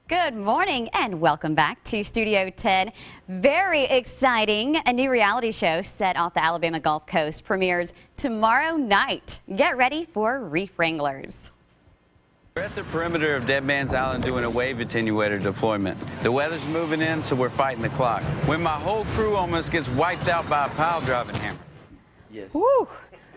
Good morning and welcome back to Studio 10. Very exciting. A new reality show set off the Alabama Gulf Coast premieres tomorrow night. Get ready for Reef Wranglers. We're at the perimeter of Dead Man's Island doing a wave attenuator deployment. The weather's moving in, so we're fighting the clock. When my whole crew almost gets wiped out by a pile driving hammer. Yes. Woo.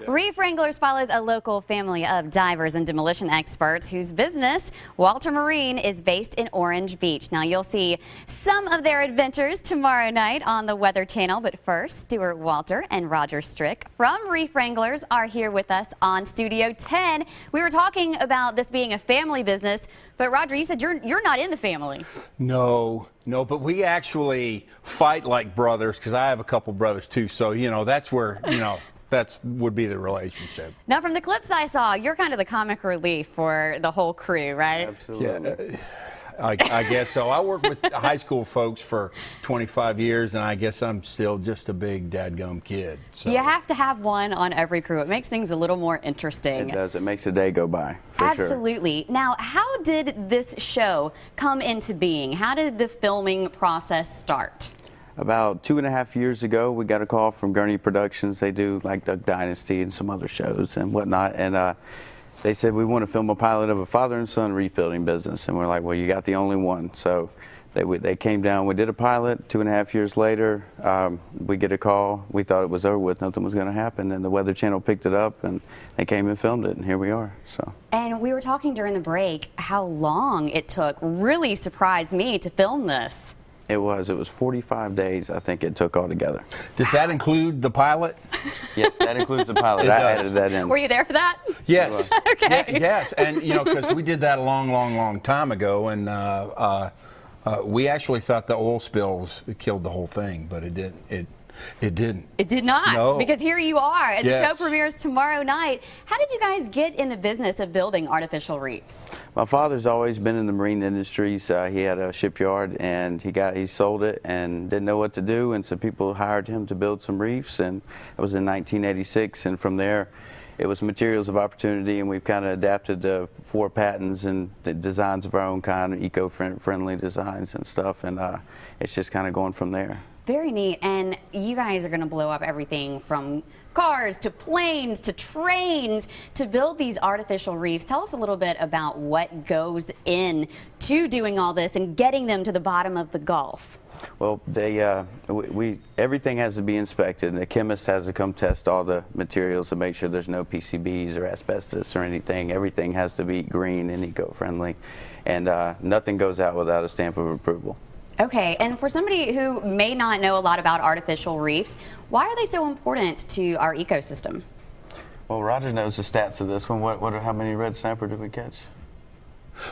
Reef Wranglers follows a local family of divers and demolition experts whose business, Walter Marine, is based in Orange Beach. Now, you'll see some of their adventures tomorrow night on the Weather Channel. But first, Stuart Walter and Roger Strick from Reef Wranglers are here with us on Studio 10. We were talking about this being a family business, but Roger, you said you're not in the family. No, but we actually fight like brothers because I have a couple brothers too. So, that's where, that would be the relationship. Now, from the clips I saw, you're kind of the comic relief for the whole crew, right? Absolutely. Yeah, I guess so. I worked with high school folks for 25 years, and I guess I'm still just a big dadgum kid. So. You have to have one on every crew. It makes things a little more interesting. It does. It makes the day go by, for Absolutely. Sure. Now, how did this show come into being? How did the filming process start? About 2.5 years ago, we got a call from Gurney Productions. They do like Duck Dynasty and some other shows and whatnot. And they said, we want to film a pilot of a father and son reef building business. And we're like, well, you got the only one. So they came down. We did a pilot. 2.5 years later, we get a call. We thought it was over with. Nothing was going to happen. And the Weather Channel picked it up, and they came and filmed it. And here we are. So. And we were talking during the break how long it took. Really surprised me to film this. It was 45 days, I think it took altogether. Does that include the pilot? Yes, that includes the pilot. I added that in. Were you there for that? Yes. Okay. Yes, and because we did that a long time ago, and we actually thought the oil spills killed the whole thing, but it didn't. It didn't. It did not, no. Because here you are, and yes. The show premieres tomorrow night. How did you guys get in the business of building artificial reefs? My father's always been in the marine industries. He had a shipyard, and he sold it and didn't know what to do, and so people hired him to build some reefs, and it was in 1986, and from there it was materials of opportunity, and we've kind of adapted 4 patents and the designs of our own kind, eco-friendly designs and stuff, and it's just kind of going from there. Very neat, and you guys are going to blow up everything from cars to planes to trains to build these artificial reefs. Tell us a little bit about what goes into doing all this and getting them to the bottom of the Gulf. Well, everything has to be inspected, and the chemist has to come test all the materials to make sure there's no PCBs or asbestos or anything. Everything has to be green and eco-friendly, and nothing goes out without a stamp of approval. Okay, and for somebody who may not know a lot about artificial reefs, why are they so important to our ecosystem? Well, Roger knows the stats of this one. How many red snapper did we catch?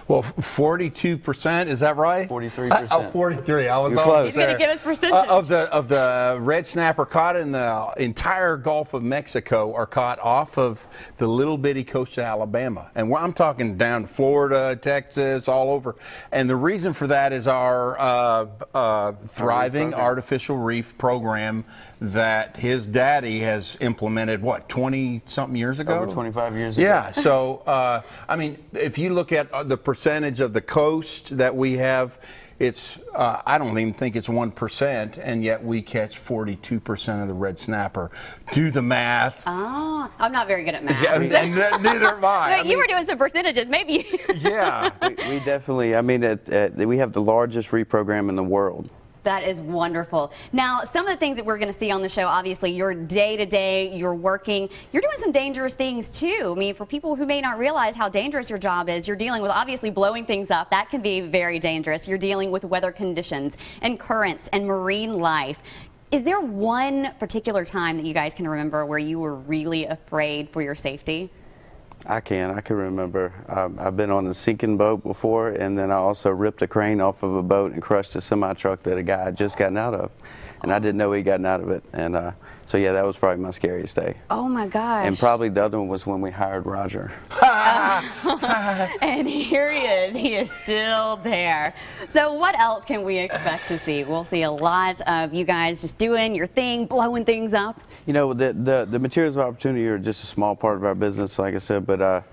Well, 42%, is that right? 43%. Oh, 43. I was close. He's going to give us percentage. Of the red snapper caught in the entire Gulf of Mexico are caught off of the little bitty coast of Alabama. And I'm talking down Florida, Texas, all over. And the reason for that is our thriving artificial reef program that his daddy has implemented, what, 20-something years ago? Over 25 years ago. Yeah, so, I mean, if you look at the percentage of the coast that we have, it's, I don't even think it's 1%, and yet we catch 42% of the red snapper. Do the math. Oh, I'm not very good at math. Yeah, and neither am I. You were doing some percentages, maybe. Yeah. We definitely, I mean, we have the largest reef program in the world. That is wonderful. Now, some of the things that we're going to see on the show, obviously, your day-to-day, you're working, you're doing some dangerous things, too. I mean, for people who may not realize how dangerous your job is, you're dealing with, obviously, blowing things up. That can be very dangerous. You're dealing with weather conditions and currents and marine life. Is there one particular time that you guys can remember where you were really afraid for your safety? I can remember. I've been on a sinking boat before, and then I also ripped a crane off of a boat and crushed a semi-truck that a guy had just gotten out of. And I didn't know he'd gotten out of it. And so, yeah, that was probably my scariest day. Oh, my gosh. And probably the other one was when we hired Roger. And here he is. He is still there. So what else can we expect to see? We'll see a lot of you guys just doing your thing, blowing things up. You know, the materials of opportunity are just a small part of our business, like I said, but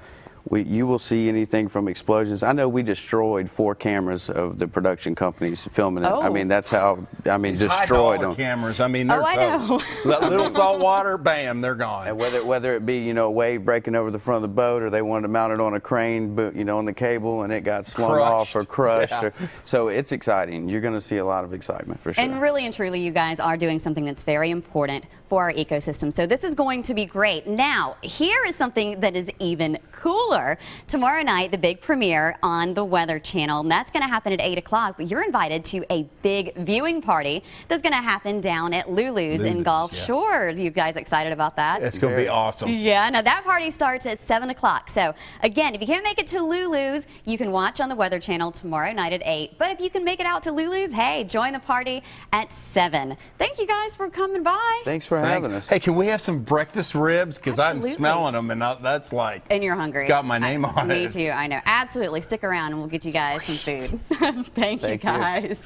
you will see anything from explosions. I know we destroyed 4 cameras of the production companies filming it. Oh. I mean, that's how, I mean, These destroyed them. cameras, I mean, they're I toast. Little salt water, bam, they're gone. And whether it be, you know, a wave breaking over the front of the boat, or they wanted to mount it on a crane, but, you know, on the cable, and it got slung off or crushed. Yeah. So it's exciting. You're going to see a lot of excitement for sure. And really and truly, you guys are doing something that's very important for our ecosystem. So this is going to be great. Now, here is something that is even cooler. Tomorrow night, the big premiere on the Weather Channel. And that's going to happen at 8 o'clock, but you're invited to a big viewing party that's going to happen down at Lulu's in Gulf Shores. You guys excited about that? It's going to be awesome. Yeah, now that party starts at 7 o'clock. So again, if you can't make it to Lulu's, you can watch on the Weather Channel tomorrow night at 8. But if you can make it out to Lulu's, hey, join the party at 7. Thank you guys for coming by. Thanks for having us. Hey, can we have some breakfast ribs? Because I'm Absolutely. smelling them, and that's like... And you're hungry. It's got my name on it. Me too, I know. Absolutely. Stick around and we'll get you guys some food. Thank you, guys.